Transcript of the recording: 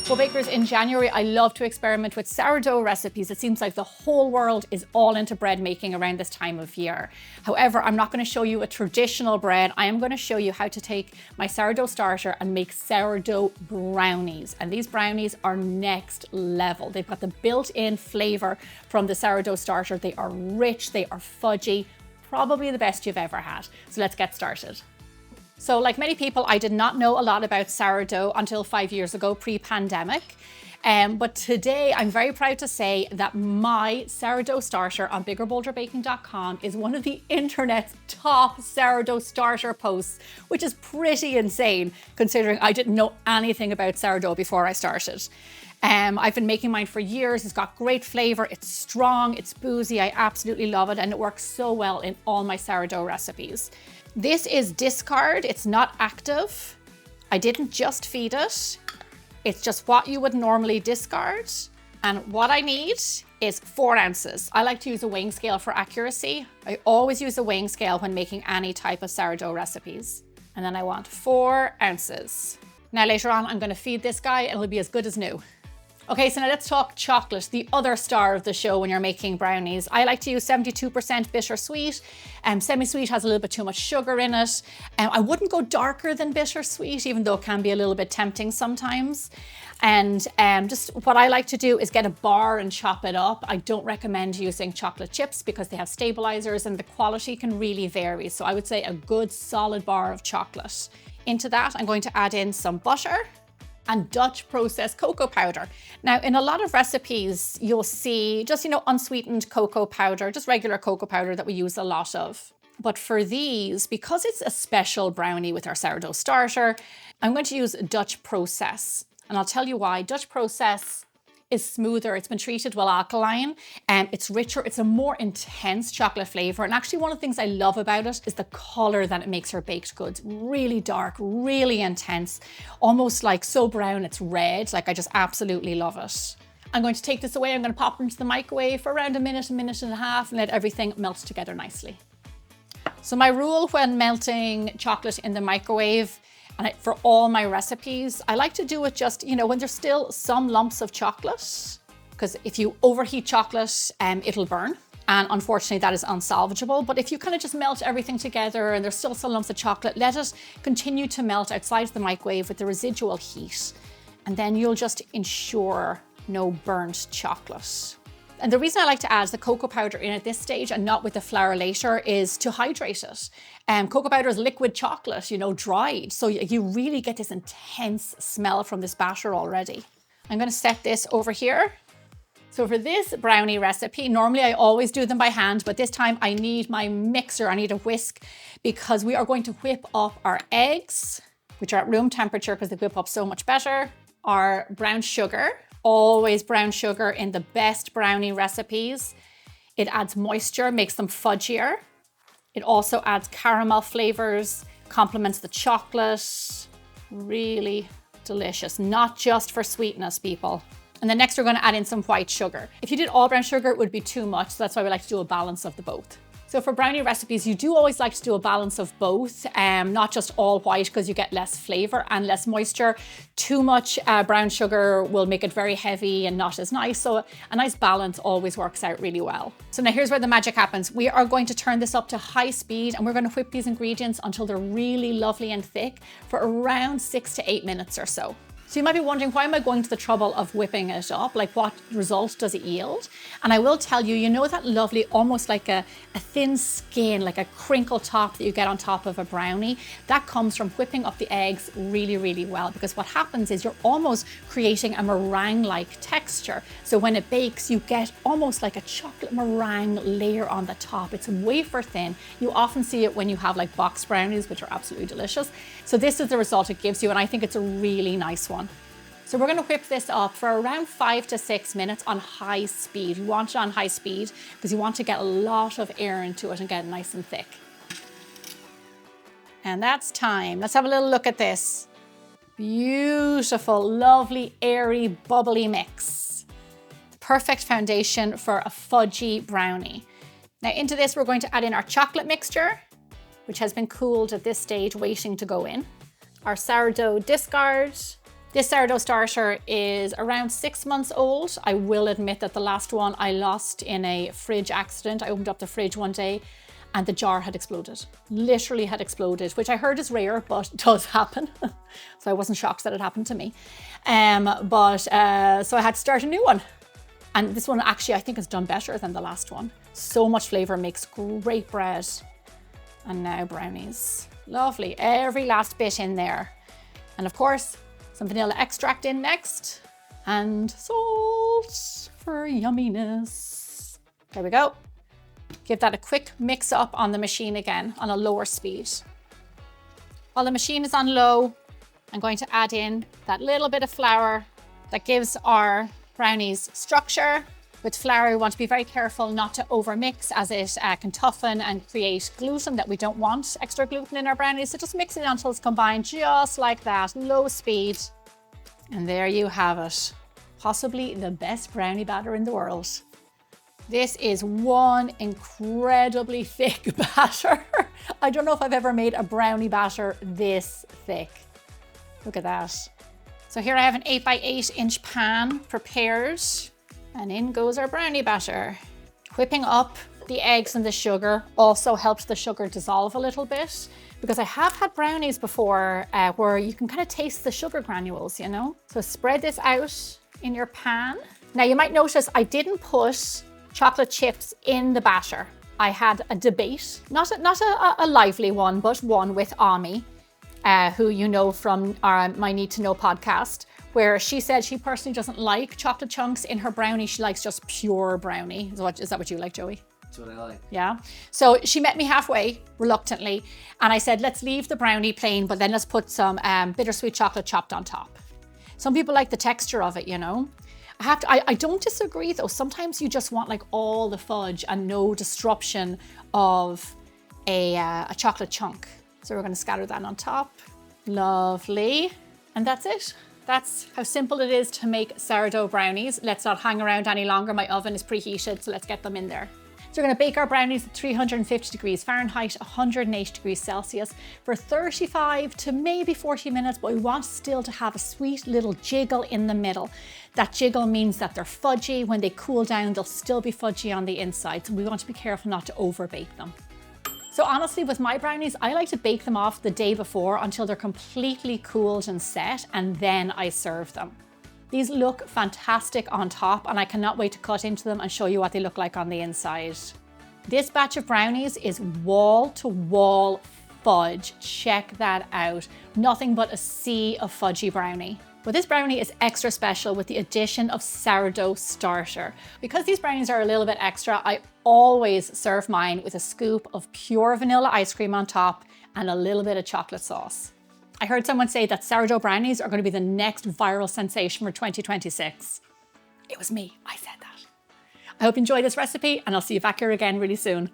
Well, bakers, in January, I love to experiment with sourdough recipes. It seems like the whole world is all into bread making around this time of year. However, I'm not going to show you a traditional bread. I am going to show you how to take my sourdough starter and make sourdough brownies. And these brownies are next level. They've got the built-in flavor from the sourdough starter. They are rich, they are fudgy, probably the best you've ever had. So let's get started. So like many people, I did not know a lot about sourdough until 5 years ago, pre-pandemic. But today I'm very proud to say that my sourdough starter on biggerbolderbaking.com is one of the internet's top sourdough starter posts, which is pretty insane considering I didn't know anything about sourdough before I started. I've been making mine for years. It's got great flavor. It's strong, it's boozy. I absolutely love it. And it works so well in all my sourdough recipes. This is discard. It's not active. I didn't just feed it. It's just what you would normally discard. And what I need is 4 ounces. I like to use a weighing scale for accuracy. I always use a weighing scale when making any type of sourdough recipes. And then I want 4 ounces. Now later on, I'm gonna feed this guy and it'll be as good as new. Okay, so now let's talk chocolate, the other star of the show when you're making brownies. I like to use 72% bittersweet. Semi-sweet has a little bit too much sugar in it. I wouldn't go darker than bittersweet, even though it can be a little bit tempting sometimes. And just what I like to do is get a bar and chop it up. I don't recommend using chocolate chips because they have stabilizers and the quality can really vary. So I would say a good solid bar of chocolate. Into that, I'm going to add in some butter and Dutch processed cocoa powder. Now, in a lot of recipes, you'll see just, unsweetened cocoa powder, just regular cocoa powder that we use a lot of. But for these, because it's a special brownie with our sourdough starter, I'm going to use Dutch process. And I'll tell you why. Dutch process is smoother. It's been treated well alkaline and it's richer. It's a more intense chocolate flavor. And actually one of the things I love about it is the color that it makes your baked goods. Really dark, really intense, almost like so brown it's red. Like I just absolutely love it. I'm going to take this away. I'm going to pop it into the microwave for around a minute and a half and let everything melt together nicely. So my rule when melting chocolate in the microwave, and for all my recipes, I like to do it just, when there's still some lumps of chocolate, because if you overheat chocolate, it'll burn. And unfortunately that is unsalvageable. But if you kind of just melt everything together and there's still some lumps of chocolate, let it continue to melt outside the microwave with the residual heat. And then you'll just ensure no burnt chocolate. And the reason I like to add the cocoa powder in at this stage and not with the flour later is to hydrate it. Cocoa powder is liquid chocolate, dried. So you really get this intense smell from this batter already. I'm going to set this over here. So for this brownie recipe, normally I always do them by hand, but this time I need my mixer. I need a whisk because we are going to whip up our eggs, which are at room temperature because they whip up so much better. Our brown sugar. Always brown sugar in the best brownie recipes. It adds moisture, makes them fudgier. It also adds caramel flavors, complements the chocolate. Really delicious, not just for sweetness, people. And then next we're going to add in some white sugar. If you did all brown sugar, it would be too much. So that's why we like to do a balance of the both. So for brownie recipes, you do always like to do a balance of both, not just all white because you get less flavor and less moisture. Too much brown sugar will make it very heavy and not as nice. So a nice balance always works out really well. So now here's where the magic happens. We are going to turn this up to high speed and we're going to whip these ingredients until they're really lovely and thick for around 6 to 8 minutes or so. So you might be wondering, why am I going to the trouble of whipping it up? Like what result does it yield? And I will tell you, that lovely, almost like a thin skin, like a crinkle top that you get on top of a brownie, that comes from whipping up the eggs really, really well. Because what happens is you're almost creating a meringue-like texture. So when it bakes, you get almost like a chocolate meringue layer on the top. It's wafer thin. You often see it when you have like box brownies, which are absolutely delicious. So this is the result it gives you, and I think it's a really nice one. So we're going to whip this up for around 5 to 6 minutes on high speed. You want it on high speed because you want to get a lot of air into it and get it nice and thick. And that's time. Let's have a little look at this. Beautiful, lovely, airy, bubbly mix. Perfect foundation for a fudgy brownie. Now into this, we're going to add in our chocolate mixture, which has been cooled at this stage, waiting to go in. Our sourdough discard. This sourdough starter is around 6 months old. I will admit that the last one I lost in a fridge accident. I opened up the fridge one day and the jar had exploded. Literally had exploded, which I heard is rare, but does happen. So I wasn't shocked that it happened to me. So I had to start a new one. And this one actually I think has done better than the last one. So much flavor, makes great bread. And now brownies. Lovely, every last bit in there. And of course, some vanilla extract in next. And salt for yumminess. There we go. Give that a quick mix up on the machine again on a lower speed. While the machine is on low, I'm going to add in that little bit of flour that gives our brownies structure. With flour, we want to be very careful not to overmix as it can toughen and create gluten that we don't want, extra gluten in our brownies. So just mix it until it's combined just like that, low speed. And there you have it. Possibly the best brownie batter in the world. This is one incredibly thick batter. I don't know if I've ever made a brownie batter this thick. Look at that. So here I have an 8 by 8 inch pan prepared, and in goes our brownie batter. Whipping up the eggs and the sugar also helps the sugar dissolve a little bit, because I have had brownies before where you can kind of taste the sugar granules, you know? So spread this out in your pan. Now you might notice I didn't put chocolate chips in the batter. I had a debate, not a lively one, but one with Ami, who you know from my Need to Know podcast, where she said she personally doesn't like chocolate chunks in her brownie. She likes just pure brownie. Is that what you like, Joey? That's what I like. Yeah. So she met me halfway, reluctantly, and I said, let's leave the brownie plain, but then let's put some bittersweet chocolate chopped on top. Some people like the texture of it, you know. I don't disagree though. Sometimes you just want like all the fudge and no disruption of a chocolate chunk. So we're going to scatter that on top. Lovely. And that's it. That's how simple it is to make sourdough brownies. Let's not hang around any longer. My oven is preheated, so let's get them in there. So we're going to bake our brownies at 350 degrees Fahrenheit, 180 degrees Celsius for 35 to maybe 40 minutes, but we want still to have a sweet little jiggle in the middle. That jiggle means that they're fudgy. When they cool down, they'll still be fudgy on the inside, so we want to be careful not to over bake them. So honestly, with my brownies, I like to bake them off the day before until they're completely cooled and set, and then I serve them. These look fantastic on top, and I cannot wait to cut into them and show you what they look like on the inside. This batch of brownies is wall-to-wall fudge. Check that out. Nothing but a sea of fudgy brownie. But this brownie is extra special with the addition of sourdough starter. Because these brownies are a little bit extra, I always serve mine with a scoop of pure vanilla ice cream on top and a little bit of chocolate sauce. I heard someone say that sourdough brownies are going to be the next viral sensation for 2026. It was me, I said that. I hope you enjoyed this recipe, and I'll see you back here again really soon.